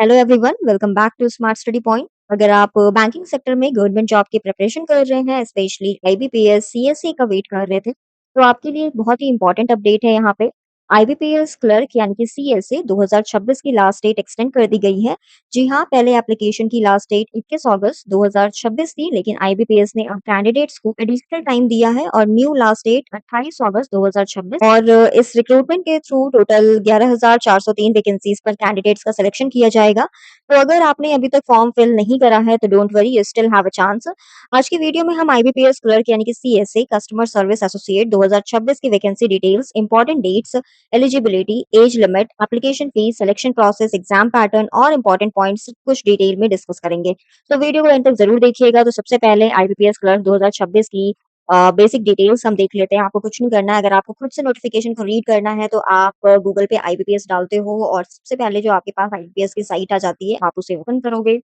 Hello everyone, welcome back to smart study point. अगर आप banking sector में government job की प्रिपरेशन कर रहे हैं, स्पेशली आईबीपीएस, सीएससी का वेट कर रहे थे, तो आपके लिए एक बहुत ही इंपॉर्टेंट अपडेट है यहाँ पे। आईबीपीएस क्लर्क यानी कि सीएससी 2026 की लास्ट डेट एक्सटेंड कर दी गई है। जी हाँ, पहले एप्लीकेशन की लास्ट डेट 21 अगस्त 2026 थी, लेकिन आईबीपीएस ने अब कैंडिडेट्स को एडिशनल टाइम दिया है और न्यू लास्ट डेट 28 अगस्त 2026। और इस रिक्रूटमेंट के थ्रू टोटल 11,403 वैकेंसीज पर कैंडिडेट्स का सिलेक्शन किया जाएगा। तो अगर आपने अभी तक फॉर्म फिल नहीं करा है तो don't worry, you still have a chance. आज की वीडियो में हम आईबीपीएस क्लर्क यानी कि सीएसए कस्टमर सर्विस एसोसिएट 2026 की vacancy details, important dates, eligibility, age limit, application fees, selection process, exam pattern और इंपॉर्टेंट पॉइंट्स कुछ डिटेल में डिस्कस करेंगे। तो वीडियो को एंड तक जरूर देखिएगा। तो सबसे पहले आईबीपीएस क्लर्क 2026 की बेसिक डिटेल्स हम देख लेते हैं। आपको कुछ नहीं करना है। अगर आपको खुद से नोटिफिकेशन को रीड करना है तो आप गूगल पे आईबीपीएस डालते हो और सबसे पहले जो आपके पास आईबीपीएस की साइट आ जाती है, आप उसे ओपन करोगे।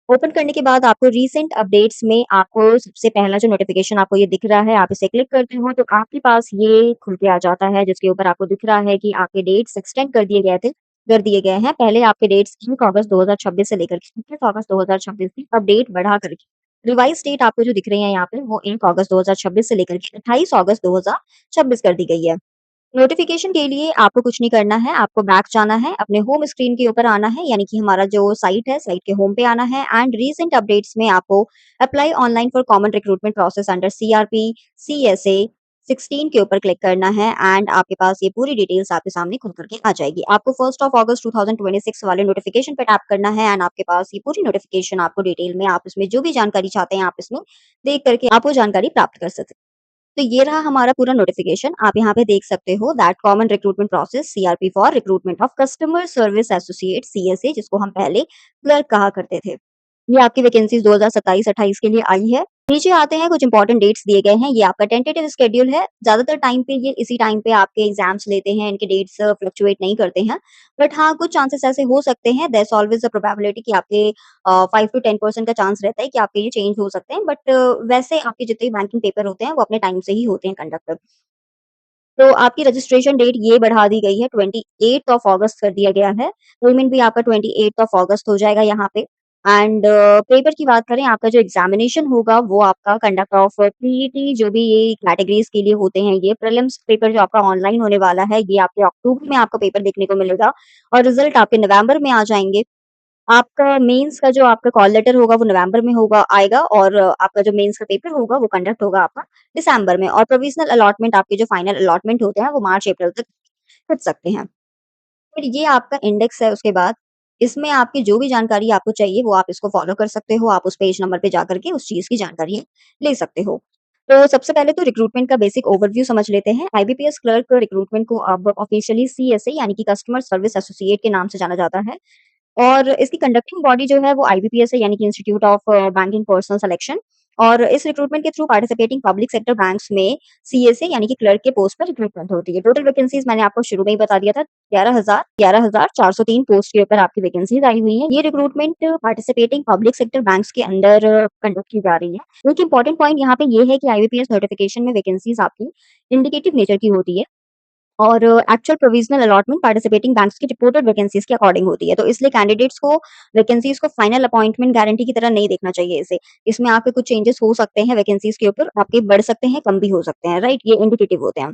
ओपन करने के बाद आपको रीसेंट अपडेट्स में आपको सबसे पहला जो नोटिफिकेशन आपको ये दिख रहा है, आप इसे क्लिक करते हो तो आपके पास ये खुल के आ जाता है, जिसके ऊपर आपको दिख रहा है कि आपके डेट्स एक्सटेंड कर दिए गए हैं। पहले आपके डेट्स 1 अगस्त 2026 से लेकर के 21 अगस्त 2026 थी, अब डेट बढ़ा करके रिवाइज डेट आपको जो दिख रही है यहाँ पे वो 1 अगस्त 2026 से लेकर के 28 अगस्त 2026 कर दी गई है। नोटिफिकेशन के लिए आपको कुछ नहीं करना है, आपको बैक जाना है, अपने होम स्क्रीन के ऊपर आना है, यानी कि हमारा जो साइट है, साइट के होम पे आना है एंड रीसेंट अपडेट्स में आपको apply online for common recruitment process under CRP CSA 16 के ऊपर क्लिक करना है एंड आपके पास ये पूरी डिटेल्स आपके सामने खुल करके आ जाएगी। आपको 1 अगस्त 2026 वाले नोटिफिकेशन पे टैप करना है एंड आपके पास ये पूरी नोटिफिकेशन आपको डिटेल में आप इसमें जो भी जानकारी चाहते हैं, आप इसमें देख करके आप वो जानकारी प्राप्त कर सकते हैं। तो ये रहा हमारा पूरा नोटिफिकेशन। आप यहाँ पे देख सकते हो that common recruitment process CRP for recruitment of customer service associate CSA, जिसको हम पहले क्लर्क कहा करते थे। ये आपकी वैकेंसीज 2027-28 के लिए आई है। नीचे आते हैं, कुछ इंपॉर्टेंट डेट्स दिए गए हैं। ये आपका टेंटेटिव शेड्यूल है। ज्यादातर टाइम पे ये इसी टाइम पे आपके एग्जाम्स लेते हैं, इनके डेट्स फ्लक्चुएट नहीं करते हैं। बट हाँ, कुछ चांसेस ऐसे हो सकते हैं, there is always a probability कि आपके 5 टू 10% का चांस रहता है कि आपके ये चेंज हो सकते हैं। बट वैसे आपके जितने भी बैंकिंग पेपर होते हैं वो अपने टाइम से ही होते हैं कंडक्ट। तो आपकी रजिस्ट्रेशन डेट ये बढ़ा दी गई है, 28 ऑफ अगस्त कर दिया गया है। पेमेंट भी आपका 28 ऑफ अगस्त हो जाएगा यहाँ पे। एंड पेपर की बात करें, आपका जो एग्जामिनेशन होगा वो आपका कंडक्ट ऑफ पीईटी, जो भी ये कैटेगरीज के लिए होते हैं, ये प्रीलिम्स पेपर जो आपका ऑनलाइन होने वाला है, ये आपके अक्टूबर में आपको पेपर देखने को मिलेगा और रिजल्ट आपके नवंबर में आ जाएंगे। आपका मेंस का जो आपका कॉल लेटर होगा वो नवंबर में होगा आएगा और आपका जो मेंस का पेपर होगा वो कंडक्ट होगा आपका दिसंबर में, और प्रोविजनल अलॉटमेंट, आपके जो फाइनल अलॉटमेंट होते हैं वो मार्च अप्रैल तक कर सकते हैं। फिर ये आपका इंडेक्स है। उसके बाद इसमें आपकी जो भी जानकारी आपको चाहिए वो आप इसको फॉलो कर सकते हो। आप उस पेज नंबर पे जाकर के उस चीज़ की जानकारी ले सकते हो। तो सबसे पहले तो रिक्रूटमेंट का बेसिक ओवरव्यू समझ लेते हैं। आईबीपीएस क्लर्क रिक्रूटमेंट को अब ऑफिशियली सीएसए यानी कि कस्टमर सर्विस एसोसिएट के नाम से जाना जाता है। और इसकी कंडक्टिंग बॉडी जो है वो आईबीपीएस है, यानी कि institute of banking personal selection. और इस रिक्रूटमेंट के through participating public sector banks में सीएसए यानी कि क्लर्क के पोस्ट पर रिक्रूटमेंट होती है। टोटल वैकेंसीज मैंने आपको शुरू में ही बता दिया था, 11,403 पोस्ट के ऊपर आपकी वैकेंसीज आई हुई हैं। ये recruitment participating public sector banks के अंदर कंडक्ट की जा रही है। एक इंपॉर्टेंट पॉइंट यहाँ पे ये है कि आईबीपीएस नोटिफिकेशन में वैकेंसीज आपकी इंडिकेटिव नेचर की होती है और actual provisional allotment participating banks की रिपोर्टेड वैकेंसीज के अकॉर्डिंग होती है। तो इसलिए कैंडिडेट्स को वैकेंसीज को फाइनल अपॉइंटमेंट गारंटी की तरह नहीं देखना चाहिए इसे। इसमें आपके कुछ चेंजेस हो सकते हैं वैकेंसीज के ऊपर, आपके बढ़ सकते हैं, कम भी हो सकते हैं, राइट? ये इंडिकेटिव होते हैं।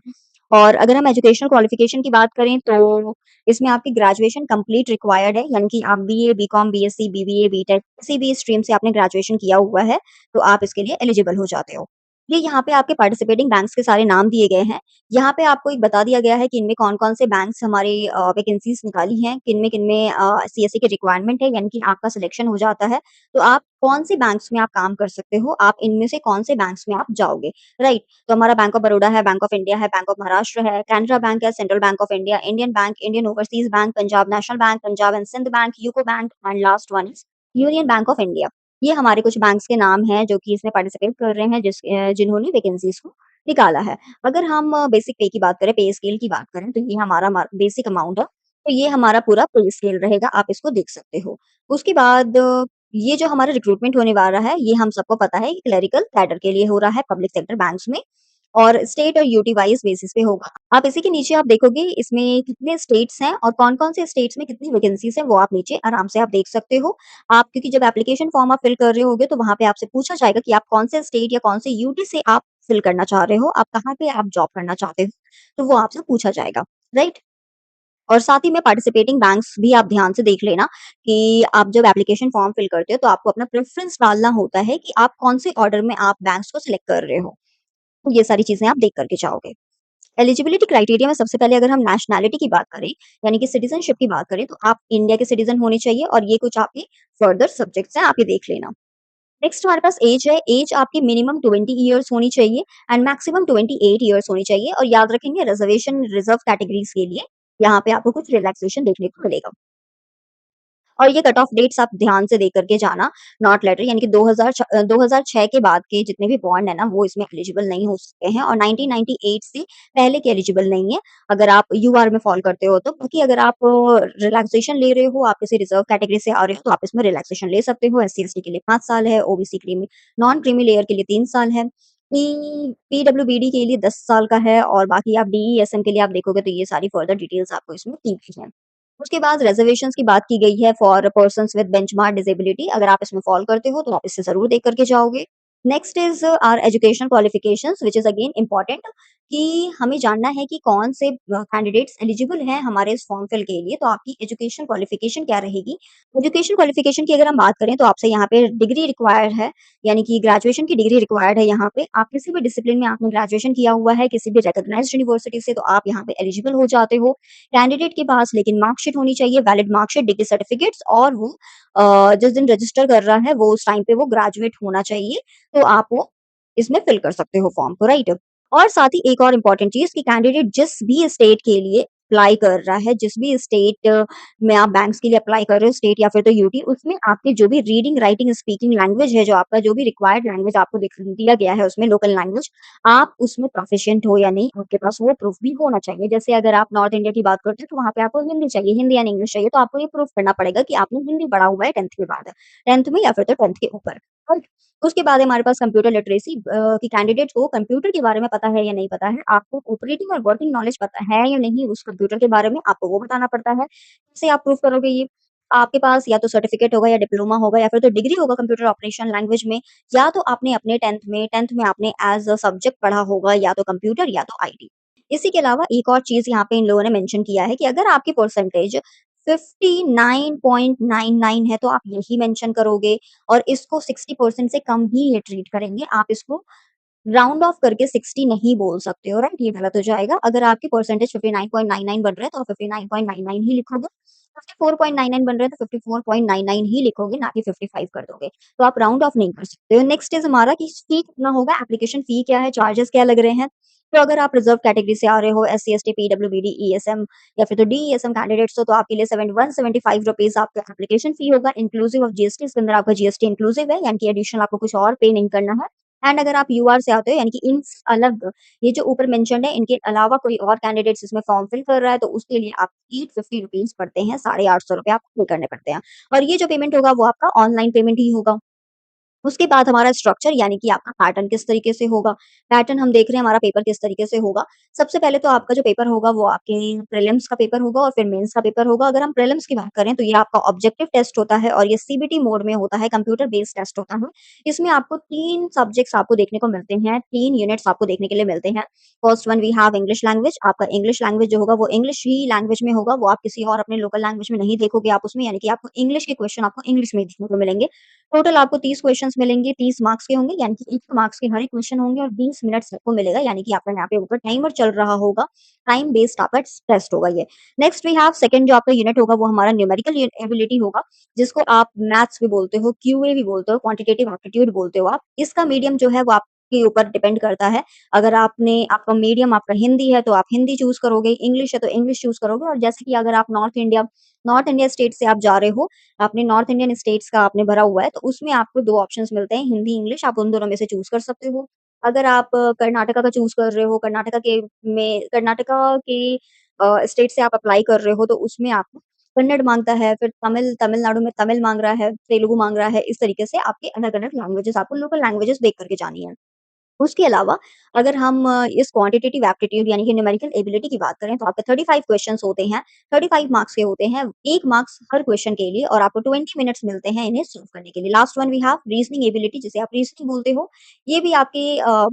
और अगर हम एजुकेशनल क्वालिफिकेशन की बात करें तो इसमें आपकी ग्रेजुएशन कंप्लीट रिक्वायर्ड है, यानी कि आप BA, BCom, BSc, BBA, BTech किसी भी स्ट्रीम से आपने ग्रेजुएशन किया हुआ है, तो आप इसके लिए एलिजिबल हो जाते हो। ये यहाँ पे आपके पार्टिसिपेटिंग बैंक्स के सारे नाम दिए गए हैं। यहाँ पे आपको एक बता दिया गया है कि इनमें कौन-कौन से बैंक्स हमारे वैकेंसीज़ निकाली हैं, किनमें-किनमें सीएसए की रिक्वायरमेंट है, यानी कि आपका सिलेक्शन हो जाता है, तो आप कौन से बैंक्स में आप काम कर सकते हो, आप इनमें से कौन से बैंक्स में आप जाओगे, राइट? तो हमारा बैंक ऑफ बड़ौदा है, बैंक ऑफ इंडिया है, बैंक ऑफ महाराष्ट्र है, कैनरा बैंक है, central bank of India, Indian bank, Indian overseas bank, Punjab national bank, Punjab and Sindh bank, UCO bank and last one is union bank of India. ये हमारे कुछ banks के नाम हैं जो कि इसमें पार्टिसिपेट कर रहे हैं, जिन्होंने वैकेंसीज़ को निकाला है। अगर हम बेसिक पे की बात करें, पे स्केल की बात करें, तो ये हमारा बेसिक अमाउंट है। तो ये हमारा पूरा पे स्केल रहेगा, आप इसको देख सकते हो। उसके बाद ये जो हमारा रिक्रूटमेंट होने वाला है, ये हम सबको पता है, क्लेरिकल कैडर के लिए हो रहा है पब्लिक सेक्टर बैंक्स में। और स्टेट और यूटी वाइज़ बेसिस पे होगा। आप इसी के नीचे आप देखोगे इसमें कितने स्टेट्स हैं और कौन-कौन से स्टेट्स में कितनी वैकेंसीज़ हैं, वो आप नीचे आराम से आप देख सकते हो। आप क्योंकि जब एप्लीकेशन फॉर्म आप फिल कर रहे होगे तो वहाँ पे आपसे पूछा जाएगा कि आप कौन से स्टेट या कौन से यूटी से आप फिल करना चाह रहे हो, आप कहाँ पे आप जॉब करना चाहते हो, तो वो आपसे पूछा जाएगा, राइट? और साथ ही में पार्टिसिपेटिंग बैंक्स भी आप ध्यान से देख लेना कि आप जब एप्लीकेशन फॉर्म फिल करते हो तो आपको अपना प्रेफ़रेंस डालना होता है कि आप कौन से ऑर्डर में आप बैंक्स को सिलेक्ट कर रहे हो। तो ये सारी चीज़ें आप देख कर के जाओगे। एलिजिबिलिटी क्राइटेरिया में सबसे पहले अगर हम नेशनैलिटी की बात करें, यानी कि सिटीज़नशिप की बात करें, तो आप इंडिया के सिटीज़न होने चाहिए और ये कुछ आपके फर्दर सब्जेक्ट्स हैं, आप ये देख लेना। नेक्स्ट हमारे पास ऐज है, ऐज आपकी मिनिमम 20 इयर्स होनी चाहिए एंड मैक्सिमम 28 इयर्स होनी चाहिए और याद रखेंगे रिज़र्वेशन रिज़र्व कैटेगरीज़ के लिए यहाँ पे आपको कुछ रिलैक्सेशन देखने को मिलेगा। और ये कट ऑफ डेट्स आप ध्यान से देख कर के जाना, नॉट लेटर यानी कि 2006 के बाद के जितने भी बॉन्ड है ना, वो इसमें एलिजिबल नहीं हो सकते हैं और 1998 से पहले के एलिजिबल नहीं है, अगर आप यूआर में फ़ॉल करते हो तो। बाकी अगर आप रिलैक्सेशन ले रहे हो, आप किसी रिज़र्व कैटेगरी से आ रहे हो, तो आप इसमें रिलैक्सेशन ले सकते हो। एससी-एसटी के लिए 5 साल है, OBC creamy non creamy layer के लिए 3 साल है, पीडब्ल्यूबीडी के लिए 10 साल का है और बाकी आप डीईएसएम के लिए आप देखोगे तो ये सारी फर्दर डिटेल्स आपको इसमें दी गई हैं। उसके बाद रिजर्वेशंस की बात की गई है for persons with benchmark disability अगर आप इसमें फॉल करते हो तो आप इससे ज़रूर देख कर के जाओगे। Next is our educational qualifications which is again important कि हमें जानना है कि कौन से कैंडिडेट्स एलिजिबल हैं हमारे इस फॉर्म फिल के लिए, तो आपकी एजुकेशन क्वालिफिकेशन क्या रहेगी? एजुकेशन क्वालिफिकेशन की अगर हम बात करें तो आपसे यहाँ पे डिग्री रिक्वायर्ड है, यानी कि ग्रेजुएशन की डिग्री रिक्वायर्ड है यहाँ पे। आप किसी भी डिसिप्लिन में आपने ग्रेजुएशन किया हुआ है, किसी भी रिकॉग्नाइज्ड यूनिवर्सिटी से, तो आप यहाँ पे एलिजिबल हो जाते हो। कैंडिडेट के पास लेकिन मार्कशीट होनी चाहिए, वैलिड मार्कशीट, डिग्री सर्टिफिकेट्स और वो जिस दिन रजिस्टर कर रहा है वो उस टाइम पे वो ग्रेजुएट होना चाहिए, तो आप वो इसमें फिल कर सकते हो फॉर्म को, राइट? और साथ ही एक और इम्पोर्टेंट चीज़ कि कैंडिडेट जिस भी स्टेट के लिए अप्लाई कर रहा है, जिस भी स्टेट में आप बैंक्स के लिए अप्लाई कर रहे हो, स्टेट या फिर तो यूटी, उसमें आपकी जो भी रीडिंग, राइटिंग, स्पीकिंग लैंग्वेज है, जो आपका जो भी रिक्वायर्ड लैंग्वेज आपको दिया गया है उसमें लोकल लैंग्वेज, आप उसमें प्रोफिशिएंट हो या नहीं, आपके पास वो प्रूफ भी होना चाहिए। जैसे अगर आप नॉर्थ इंडिया की बात करते हो, तो वहाँ पे आपको हिंदी चाहिए, हिंदी एंड इंग्लिश चाहिए, तो आपको ये प्रूफ करना पड़ेगा कि आपने हिंदी पढ़ा हुआ है 10th के बाद, 10th में या फिर तो 10th के ऊपर। और उसके बाद है हमारे पास कंप्यूटर लिटरेसी कि कैंडिडेट को कंप्यूटर के बारे में पता है या नहीं पता है, आपको ऑपरेटिंग और वर्किंग नॉलेज पता है या नहीं उस कंप्यूटर के बारे में, आपको वो बताना पड़ता है। कैसे आप प्रूव करोगे ये? आपके पास या तो सर्टिफिकेट होगा या डिप्लोमा होगा या फिर तो डिग्री होगा कंप्यूटर ऑपरेशन लैंग्वेज में, या तो आपने अपने 10th में आपने एज़ अ सब्जेक्ट पढ़ा होगा या तो कंप्यूटर या तो आईटी। इसी के अलावा एक और चीज़ यहाँ पे इन लोगों ने मेंशन किया है कि अगर आपकी परसेंटेज 59.99 है तो आप यही मेंशन करोगे और इसको 60% से कम ही ये ट्रीट करेंगे। आप इसको राउंड ऑफ करके 60 नहीं बोल सकते हो, राइट? ये गलत हो जाएगा। अगर आपकी परसेंटेज 59.99 बन रहा है तो आप 59.99 ही लिखोगे। 54.99 बन रहा है तो 54.99 ही लिखोगे, ना कि 55 कर दोगे। तो आप राउंड ऑफ नहीं कर सकते हो। नेक्स्ट इज़ हमारा कि फी कितना होगा, एप्लीकेशन फी क्या है, चार्जेस क्या लग रहे हैं। तो अगर आप रिज़र्व कैटेगरी से आ रहे हो, एससी, एसटी, पीडब्ल्यूबीडी, ईएसएम या फिर तो डीईएसएम कैंडिडेट्स हो, तो आपके लिए 175 रुपीज़ आपका एप्लीकेशन फी होगा इंक्लूसिव ऑफ जीएसटी। इसके अंदर आपका जीएसटी इंक्लूसिव है, यानी कि एडिशनल आपको कुछ और पे नहीं करना है। एंड अगर आप यूआर से आते हो यानी कि इन अलग ये जो ऊपर मेंशन्ड है इनके अलावा कोई और कैंडिडेट्स इसमें फॉर्म फिल कर रहा है तो उसके लिए आप 850 रुपीज़ पड़ते हैं, ₹850 आपको पे करने पड़ते हैं। और ये जो पेमेंट होगा वो आपका ऑनलाइन पेमेंट ही होगा। उसके बाद हमारा स्ट्रक्चर यानी कि आपका पैटर्न किस तरीके से होगा। पैटर्न हम देख रहे हैं हमारा पेपर किस तरीके से होगा। सबसे पहले तो आपका जो पेपर होगा वो आपके प्रीलिम्स का पेपर होगा और फिर मेंस का पेपर होगा। अगर हम प्रीलिम्स की बात करें तो ये आपका ऑब्जेक्टिव टेस्ट होता है और ये सीबीटी मोड में होता है, कंप्यूटर बेस्ड टेस्ट होता है। इसमें आपको 3 सब्जेक्ट्स आपको देखने को मिलते हैं, 3 यूनिट्स आपको देखने के लिए मिलते हैं। First one we have English language. आपका इंग्लिश लैंग्वेज जो होगा वो इंग्लिश ही लैंग्वेज में होगा, वो आप किसी और अपने लोकल लैंग्वेज में नहीं देखोगे आप उसमें, यानी कि आपको इंग्लिश के क्वेश्चन आपको इंग्लिश में ही देखने को मिलेंगे। टोटल आपको 30 क्वेश्चन्स मिलेंगे, 30 मार्क्स के होंगे, यानी कि 1 मार्क्स के हर एक क्वेश्चन होंगे और 20 मिनट्स आपको मिलेगा, यानी कि आपका यहाँ पे ऊपर टाइमर चल रहा होगा, टाइम बेस्ड आपका टेस्ट होगा ये। नेक्स्ट वी हैव सेकंड जो आपका यूनिट होगा वो हमारा न्यूमेरिकल एबिलिटी होगा, जिसको आप मैथ्स भी बोलते हो, क्यूए भी बोलते हो, क्वांटिटेटिव एप्टीट्यूड बोलते हो आप। इसका मीडियम जो है वो आपके ऊपर डिपेंड करता है। अगर आपका मीडियम आपका हिंदी है तो आप हिंदी चूज़ करोगे, इंग्लिश है तो इंग्लिश चूज़ करोगे और जैसे कि अगर आप नॉर्थ इंडिया स्टेट से आप जा रहे हो, आपने नॉर्थ इंडियन स्टेट्स का आपने भरा हुआ है, तो उसमें आपको 2 ऑप्शंस मिलते हैं, हिंदी, इंग्लिश, आप उन दोनों में से चूज़ कर सकते हो। अगर आप कर्नाटका का चूज़ कर रहे हो, कर्नाटका के स्टेट से आप अप्लाई कर रहे हो, तो उसमें आपको कन्नड़ माँगता है, फिर तमिलनाडु में तमिल माँग रहा है, तेलुगु माँग रहा है, इस तरीके से आपके अलग-अलग लैंग्वेजेज़ आपको लोकल लैंग्वेजेज़ देख कर के जानी है। उसके अलावा अगर हम इस क्वांटिटेटिव एप्टीट्यूड यानी कि न्यूमेरिकल एबिलिटी की बात करें तो आपके 35 क्वेश्चंस होते हैं, 35 मार्क्स के होते हैं, 1 मार्क्स हर क्वेश्चन के लिए और आपको 20 मिनट्स मिलते हैं इन्हें सॉल्व करने के लिए। Last one we have reasoning ability जिसे आप रीजनिंग बोलते हो। ये भी आपके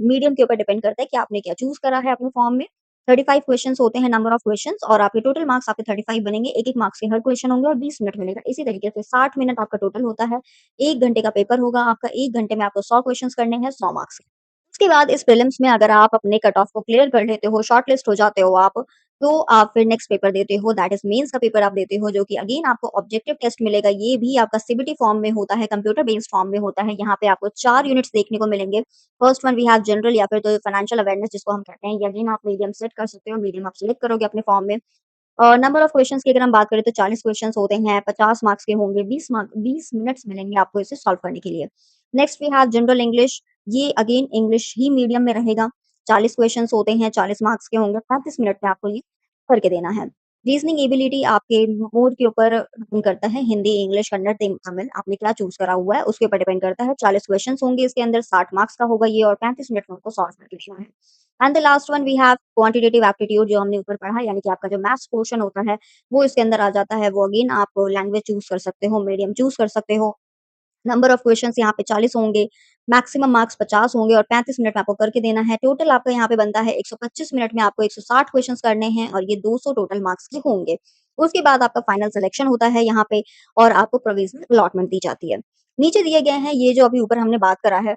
मीडियम के ऊपर डिपेंड करता है कि आपने क्या चूज़ करा है अपने फॉर्म में। 35 क्वेश्चंस होते हैं नंबर ऑफ क्वेश्चंस और आपके टोटल मार्क्स आपके 35 बनेंगे, 1-1 मार्क्स के हर क्वेश्चन होंगे और 20 मिनट मिलेगा। इसी तरीके से 60 मिनट आपका टोटल होता है। 1 घंटे का पेपर होगा आपका, 1 घंटे में आपको 100 क्वेश्चंस करने हैं, 100 मार्क्स के। उसके बाद इस प्रीलिम्स में अगर आप अपने कट ऑफ को क्लियर कर लेते हो, शॉर्टलिस्ट हो जाते हो आप, तो आप फिर नेक्स्ट पेपर देते हो दैट इज़ मेंस का पेपर आप देते हो जो कि अगेन आपको ऑब्जेक्टिव टेस्ट मिलेगा। ये भी आपका सीबीटी फॉर्म में होता है, कंप्यूटर बेस्ड फॉर्म में होता है। यहाँ पे आपको 4 यूनिट्स देखने को मिलेंगे। First one we have general या फिर तो फाइनेंशियल अवेयरनेस जिसको हम कहते हैं। ये अगेन आप मीडियम सेट कर सकते हो, मीडियम आप सिलेक्ट करोगे अपने फॉर्म में। नंबर ऑफ क्वेश्चंस की अगर हम बात करें तो 40 क्वेश्चंस होते हैं, 50 मार्क्स के होंगे, 20 मिनट्स मिलेंगे आपको इसे सॉल्व करने के लिए। Next we have general English, ये अगेन इंग्लिश ही मीडियम में रहेगा। 40 क्वेश्चंस होते हैं, 40 मार्क्स के होंगे, 35 मिनट में आपको ये करके देना है। रीजनिंग एबिलिटी आपके मोड के ऊपर डिपेंड करता है, हिंदी, इंग्लिश, कन्नड़, तमिल आपने क्या चूज़ करा हुआ है, उसके ऊपर डिपेंड करता है। 40 क्वेश्चंस होंगे इसके अंदर, 60 मार्क्स का होगा ये और 35 मिनट में आपको सॉल्व करके देना है। And the last one we have quantitative aptitude जो हमने ऊपर पढ़ा यानी कि आपका जो मैथ्स पोर्शन होता है, वो इसके अंदर आ जाता है। वो अगेन आप लैंग्वेज चूज़ कर सकते हो, मीडियम चूज़ कर सकते हो। नंबर ऑफ क्वेश्चंस यहाँ पे 40 होंगे, मैक्सिमम मार्क्स 50 होंगे और 35 मिनट में आपको करके देना है। टोटल आपका यहाँ पे बनता है 125 मिनट में आपको 160 क्वेश्चंस करने हैं और ये 200 टोटल मार्क्स के होंगे। उसके बाद आपका फाइनल सिलेक्शन होता है यहाँ पे और आपको प्रोविज़नल अलॉटमेंट दी जाती है। नीचे दिए गए हैं ये जो अभी ऊपर हमने बात करा है,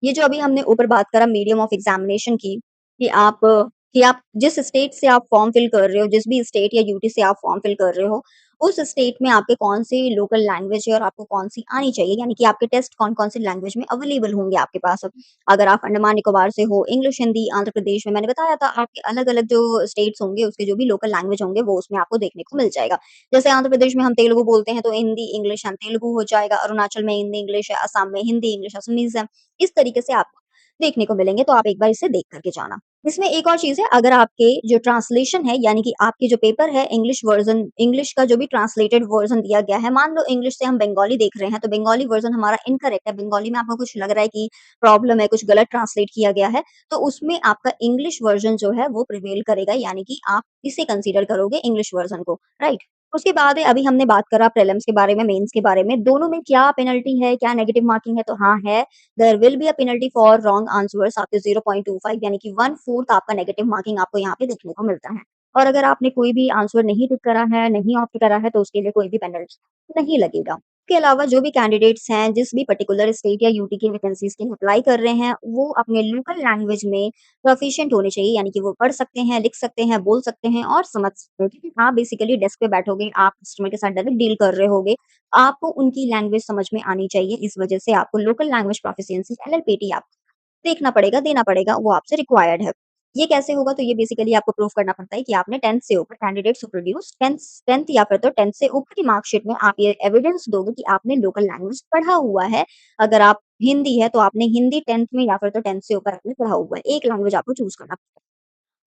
ये जो अभी हमने ऊपर बात करा मीडियम ऑफ एग्ज़ामिनेशन की, कि आप जिस स्टेट से आप फॉर्म फिल कर रहे हो, जिस भी स्टेट या यूटी से आप फॉर्म फिल कर रहे हो, उस स्टेट में आपके कौन-सी लोकल लैंग्वेज है और आपको कौन-सी आनी चाहिए, यानी कि आपके टेस्ट कौन-कौन सी लैंग्वेज में अवेलेबल होंगे आपके पास। अगर आप अंडमान निकोबार से हो, इंग्लिश, हिंदी, आंध्र प्रदेश में मैंने बताया था आपके अलग-अलग जो स्टेट्स होंगे, उसके जो भी लोकल लैंग्वेज होंगे, वो उसमें आपको देखने को मिल जाएगा। जैसे आंध्र प्रदेश में हम तेलुगु बोलते हैं, तो हिंदी, इंग्लिश एंड तेलुगु हो जाएगा, अरुणाचल में हिंदी, इंग्लिश है, असम में हिंदी, इंग्लिश, असमीज़ है। इस तरीके से आपको देखने को मिलेंगे, तो आप एक बार इसे देख कर के जाना। इसमें एक और चीज़ है, अगर आपके जो ट्रांसलेशन है, यानी कि आपके जो पेपर है, इंग्लिश वर्ज़न इंग्लिश का जो भी ट्रांसलेटेड वर्ज़न दिया गया है, मान लो इंग्लिश से हम बंगाली देख रहे हैं, तो बंगाली वर्ज़न हमारा इनकरेक्ट है, बंगाली में आपको कुछ लग रहा है कि प्रॉब्लम है, कुछ गलत ट्रांसलेट किया गया है, तो उसमें आपका इंग्लिश वर्ज़न जो है, वो प्रिवेल करेगा, यानी कि आप इसे कंसीडर करोगे इंग्लिश वर्ज़न को, राइट? उसके बाद है अभी हमने बात करा प्रीलिम्स के बारे में, मेंस के बारे में, दोनों में क्या पेनल्टी है, क्या नेगेटिव मार्किंग है? तो हाँ है, there will be a penalty for wrong answers आपके 0.25 यानी कि 1/4 आपका नेगेटिव मार्किंग आपको यहाँ पे देखने को मिलता है। और अगर आपने कोई भी आंसर नहीं टिक करा है, नहीं ऑप्ट करा है, तो उसके लिए कोई भी पेनल्टी नहीं लगेगा। इसके अलावा जो भी कैंडिडेट्स हैं, जिस भी पर्टिकुलर स्टेट या यूटी की वैकेंसीज़ के लिए अप्लाई कर रहे हैं, वो अपने लोकल लैंग्वेज में प्रोफिशिएंट होने चाहिए, यानी कि वो पढ़ सकते हैं, लिख सकते हैं, बोल सकते हैं और समझ सकते हैं। क्योंकि आप बेसिकली डेस्क पे बैठोगे, आप कस्टमर के साथ डायरेक्ट डील कर रहे होगे, आपको उनकी लैंग्वेज समझ में आनी चाहिए, इस वजह से आपको लोकल लैंग्वेज प्रोफिशिएंसी एलएलपीटी आपको देखना पड़ेगा, देना पड़ेगा, वो आपसे रिक्वायर्ड है। ये कैसे होगा? तो ये बेसिकली आपको प्रूव करना पड़ता है कि आपने 10th से ऊपर कैंडिडेट्स हू प्रोड्यूस 10th या फिर तो 10th से ऊपर की मार्कशीट में आप ये एविडेंस दोगे कि आपने लोकल लैंग्वेज पढ़ा हुआ है। अगर आप हिंदी है, तो आपने हिंदी 10th में या फिर तो 10th से ऊपर आपने पढ़ा हुआ है। एक लैंग्वेज आपको चूज़ करना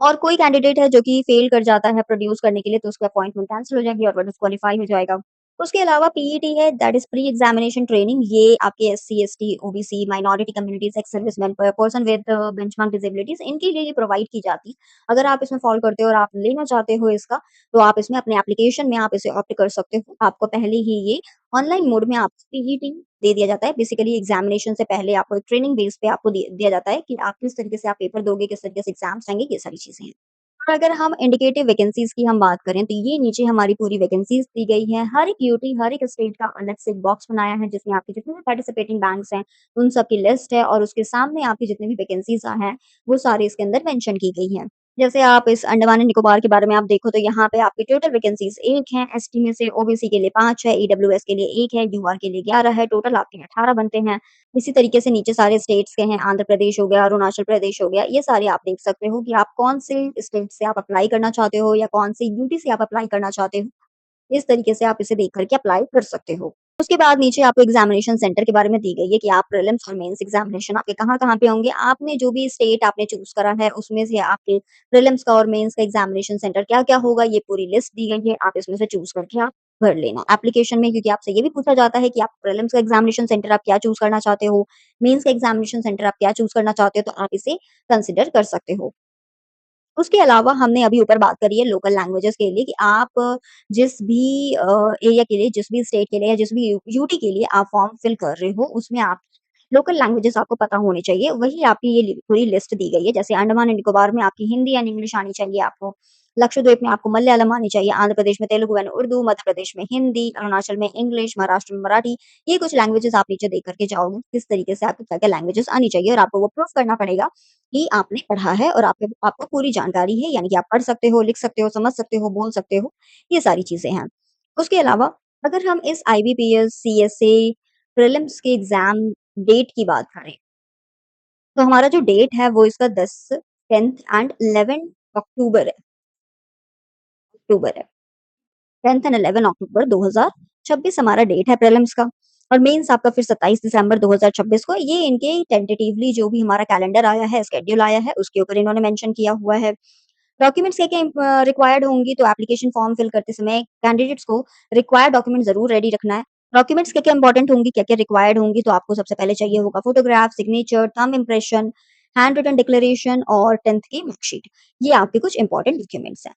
और कोई कैंडिडेट है जो कि फेल कर जाता है प्रोड्यूस करने के लिए, तो उसकी अपॉइंटमेंट कैंसल हो जाएगी और वो डिस्क्वालीफाई हो जाएगा। उसके अलावा पीईटी है that is pre examination training ये आपके SC, ST, OBC, minority communities, ex serviceman, person with benchmark disabilities इनके लिए ये प्रोवाइड की जाती है। अगर आप इसमें फॉल करते हो और आप लेना चाहते हो इसका, तो आप इसमें अपने एप्लीकेशन में आप इसे ऑप्ट कर सकते हो। आपको पहले ही ये ऑनलाइन मोड में आपको पीईटी दे दिया जाता है। बेसिकली एग्जामिनेशन से पहले आपको एक ट्रेनिंग बेस पे आपको दिया जाता है कि आप किस तरीके से आप पेपर दोगे, किस तरीके से एग्ज़ाम्स आएँगे, ये सारी चीज़ें हैं। और अगर हम इंडिकेटिव वैकेंसीज़ की हम बात करें, तो ये नीचे हमारी पूरी वैकेंसीज़ दी गई हैं। हर एक यूटी, हर एक स्टेट का अलग से एक बॉक्स बनाया है, जिसमें आपके जितने भी पार्टिसिपेटिंग बैंक्स हैं, उन सब की लिस्ट है और उसके सामने आपकी जितनी भी वैकेंसीज़ हैं, वो सारी इसके अंदर मेंशन की गई हैं। जैसे आप इस अंडमान एंड निकोबार के बारे में आप देखो, तो यहाँ पे आपकी टोटल वैकेंसीज़ 1 है, एसटी में से ओबीसी के लिए 5 है, ईडब्ल्यूएस के लिए 1 है, यूआर के लिए 11 है, टोटल आपके 18 बनते हैं। इसी तरीके से नीचे सारे स्टेट्स के हैं, आंध्र प्रदेश हो गया, अरुणाचल प्रदेश हो गया, ये सारे आप देख सकते हो कि आप कौन से स्टेट से आप अप्लाई करना चाहते हो या कौन से यूटी से आप अप्लाई करना चाहते हो। इस तरीके से आप इसे देख कर के अप्लाई कर सकते हो। उसके बाद नीचे आपको एग्ज़ामिनेशन सेंटर के बारे में दी गई है कि आप प्रीलिम्स और मेंस एग्ज़ामिनेशन आपके कहाँ-कहाँ पे होंगे। आपने जो भी स्टेट आपने चूज़ करा है, उसमें से आपके प्रीलिम्स का और मेंस का एग्ज़ामिनेशन सेंटर क्या-क्या होगा, ये पूरी लिस्ट दी गई है। आप इसमें से चूज़ करके आप भर लेना। एप्लीकेशन में क्योंकि आपसे ये भी पूछा जाता है कि आप प्रीलिम्स का एग्ज़ामिनेशन सेंटर आप क्या चूज़ करना चाहते हो, मेंस का एग्ज़ामिनेशन सेंटर आप क्या चूज़ करना चाहते हो, तो आप इसे कंसिडर कर सकते हो। उसके अलावा हमने अभी ऊपर बात करी है लोकल लैंग्वेजेज़ के लिए कि आप जिस भी एरिया के लिए, जिस भी स्टेट के लिए या जिस भी यूटी के लिए आप फॉर्म फिल कर रहे हो, उसमें आप लोकल लैंग्वेजेज़ आपको पता होनी चाहिए। वही आपकी ये पूरी लिस्ट दी गई है। जैसे अंडमान एंड निकोबार में आपकी हिंदी एंड इंग्लिश आनी चाहिए आपको। लक्षद्वीप में आपको मलयालम आनी चाहिए, आंध्र प्रदेश में तेलुगु एंड उर्दू, मध्य प्रदेश में हिंदी, अरुणाचल में इंग्लिश, महाराष्ट्र में मराठी। ये कुछ लैंग्वेजेज़ आप नीचे देख कर के जाओगे, किस तरीके से आपको क्या-क्या लैंग्वेजेज़ आनी चाहिए और आपको वो प्रूफ करना पड़ेगा कि आपने पढ़ा है और आपको पूरी जानकारी है, यानी कि आप पढ़ सकते हो, लिख सकते हो, समझ सकते हो, बोल सकते हो, ये सारी चीज़ें हैं। उसके अलावा अगर हम इस आईबीपीएस, सीएसए, प्रीलिम्स के एग्ज़ाम डेट की बात करें, तो हमारा जो डेट है वो इसका 10, 10th एंड 11 अक्टूबर है अक्टूबर है। 10th एंड 11 अक्टूबर 2026 हमारा डेट है प्रीलिम्स का और मेंस आपका फिर 27 दिसंबर 2026 को। ये इनके टेंटेटिवली जो भी हमारा कैलेंडर आया है, शेड्यूल आया है, उसके ऊपर इन्होंने मेंशन किया हुआ है। डॉक्यूमेंट्स क्या-क्या रिक्वायर्ड होंगी, तो एप्लीकेशन फॉर्म फिल करते समय कैंडिडेट्स को रिक्वायर्ड डॉक्यूमेंट ज़रूर रेडी रखना है। डॉक्यूमेंट्स क्या-क्या इंपॉर्टेंट होंगी, क्या-क्या रिक्वायर्ड होंगी, तो आपको सबसे पहले चाहिए होगा photograph, signature, thumb impression, hand written declaration और 10th की मार्कशीट। ये आपके कुछ इंपॉर्टेंट डॉक्यूमेंट्स हैं।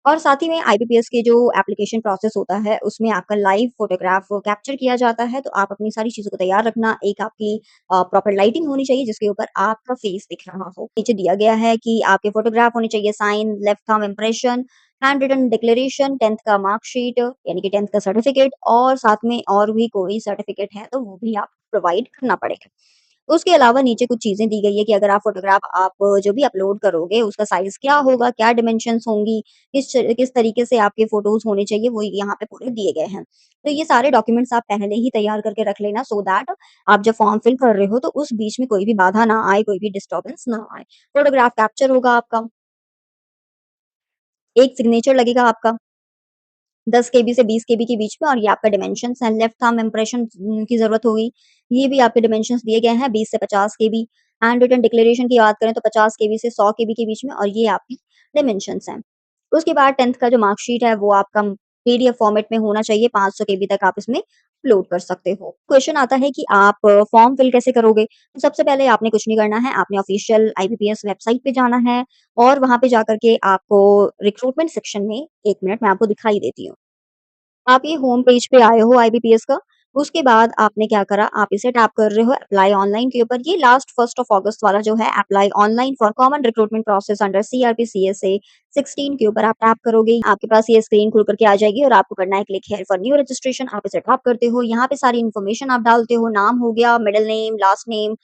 और साथ ही में आईबीपीएस के जो एप्लीकेशन प्रोसेस होता है, उसमें आपका लाइव फ़ोटोग्राफ कैप्चर किया जाता है, तो आप अपनी सारी चीज़ों को तैयार रखना। एक आपकी प्रॉपर लाइटिंग होनी चाहिए, जिसके ऊपर आपका फेस दिख रहा हो। नीचे दिया गया है कि आपके फ़ोटोग्राफ होने चाहिए, sign, left thumb impression, hand written declaration, 10th का मार्कशीट यानी कि 10th का सर्टिफ़िकेट और साथ में और भी कोई सर्टिफ़िकेट है, तो वो भी आप प्रोवाइड करना पड़ेगा। उसके अलावा नीचे कुछ चीज़ें दी गई है कि अगर आप फ़ोटोग्राफ आप जो भी अपलोड करोगे, उसका साइज़ क्या होगा, क्या डायमेंशन्स होंगी, किस तरीके से आपके फ़ोटोज़ होने चाहिए, वो यहाँ पे पूरे दिए गए हैं। तो ये सारे डॉक्यूमेंट्स आप पहले ही तैयार करके रख लेना सो दैट आप जब फॉर्म फिल कर रहे हो, तो उस बीच में कोई भी बाधा ना आए, कोई भी डिस्टर्बेंस ना आए। फ़ोटोग्राफ कैप्चर होगा आपका, एक सिग्नेचर लगेगा आपका 10 केबी से 20 केबी के बीच में और ये आपका डायमेंशन्स है, लेफ्ट थंब इम्प्रेशन की ज़रूरत होगी। ये भी आपके डायमेंशन्स दिए गए हैं 20 से 50 केबी। हैंड रिटन डिक्लेरेशन की बात करें तो 50 केबी से 100 केबी के बीच में और ये आपकी डायमेंशन्स हैं। उसके बाद 10th का जो मार्कशीट है वो आपका पीडीएफ फॉर्मेट में होना चाहिए, 500 केबी तक आप इसमें अपलोड कर सकते हो। क्वेश्चन आता है कि आप फॉर्म फिल कैसे करोगे? तो सबसे पहले आपने कुछ नहीं करना है, आपने ऑफिशियल आईबीपीएस वेबसाइट पे जाना है और वहाँ पे जाकर के आपको रिक्रूटमेंट सेक्शन में 1 मिनट मैं आपको दिखाई देती हूँ। आप ये होम पेज पे आए हो आईबीपीएस का, उसके बाद आपने क्या करा, आप इसे टैप कर रहे हो अप्लाई ऑनलाइन के ऊपर। ये लास्ट 1st ऑफ अगस्त वाला जो है apply online for common recruitment process under CRP CSA 16 के ऊपर आप टैप करोगे। आपके पास ये स्क्रीन खुल कर के आ जाएगी और आपको करना है click here for new registration. आप इसे टैप करते हो, यहाँ पे सारी इन्फॉर्मेशन आप डालते हो, नाम हो गया, मिडल नेम, लास्ट नेम,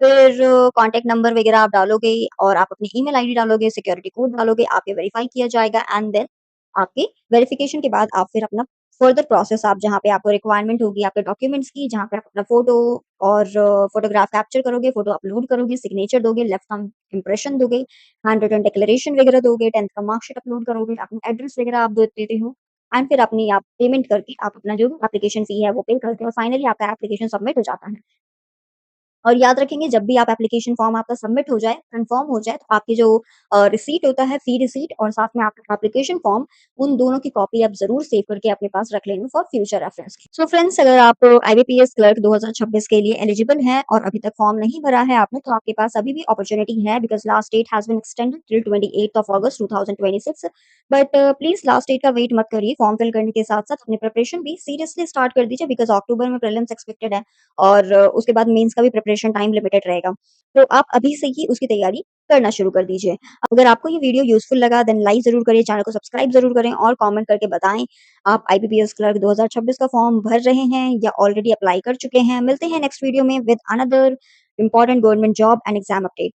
फिर कॉन्टैक्ट नंबर वगैरह आप डालोगे और आप अपनी ईमेल आईडी डालोगे, सिक्योरिटी कोड डालोगे, आप ये वेरीफाई किया जाएगा एंड देन आपके वेरिफिकेशन के बाद आप फिर अपना फर्दर प्रोसेस आप जहाँ पे आपको रिक्वायरमेंट होगी आपके डॉक्यूमेंट्स की, जहाँ पे आप अपना फ़ोटो और फ़ोटोग्राफ कैप्चर करोगे, फ़ोटो अपलोड करोगे, सिग्नेचर दोगे, लेफ्ट थंब इम्प्रेशन दोगे, हैंड रिटन डिक्लेरेशन वगैरह दोगे, 10th का मार्कशीट अपलोड करोगे, अपना एड्रेस वगैरह आप दे देते हो एंड फिर अपनी आप पेमेंट करके आप अपना जो भी एप्लीकेशन फ़ी है वो पे करते हो और फाइनली आपका एप्लीकेशन सबमिट हो जाता है। और याद रखेंगे जब भी आप एप्लीकेशन फॉर्म आपका सबमिट हो जाए, कन्फर्म हो जाए, तो आपकी जो रिसीट होता है, फी रिसीट और साथ में आपका एप्लीकेशन फॉर्म, उन दोनों की कॉपी आप ज़रूर सेव करके अपने पास रख लेना for future reference. So friends अगर आप आईबीपीएस क्लर्क 2026 के लिए एलिजिबल हैं और अभी तक फॉर्म नहीं भरा है आपने, तो आपके पास अभी भी अपॉर्च्युनिटी है because last date has been extended till 28th of August 2026 but please last date का वेट मत करिए, फॉर्म फिल करने के साथ-साथ अपनी प्रिपरेशन भी सीरियसली स्टार्ट कर दीजिए बिकॉज़ अक्टूबर में प्रीलिम्स एक्सपेक्टेड है। और उसके बाद मेंस का भी प्रिपरेशन टाइम लिमिटेड रहेगा। तो आप अभी से ही उसकी तैयारी करना शुरू कर दीजिए। अगर आपको ये वीडियो यूज़फुल लगा देन लाइक ज़रूर करें, चैनल को सब्सक्राइब ज़रूर करें और कमेंट करके बताएँ आप आईबीपीएस क्लर्क 2026 का फॉर्म भर रहे हैं या ऑलरेडी अप्लाई कर चुके हैं। मिलते हैं नेक्स्ट वीडियो में with another important government job and exam update.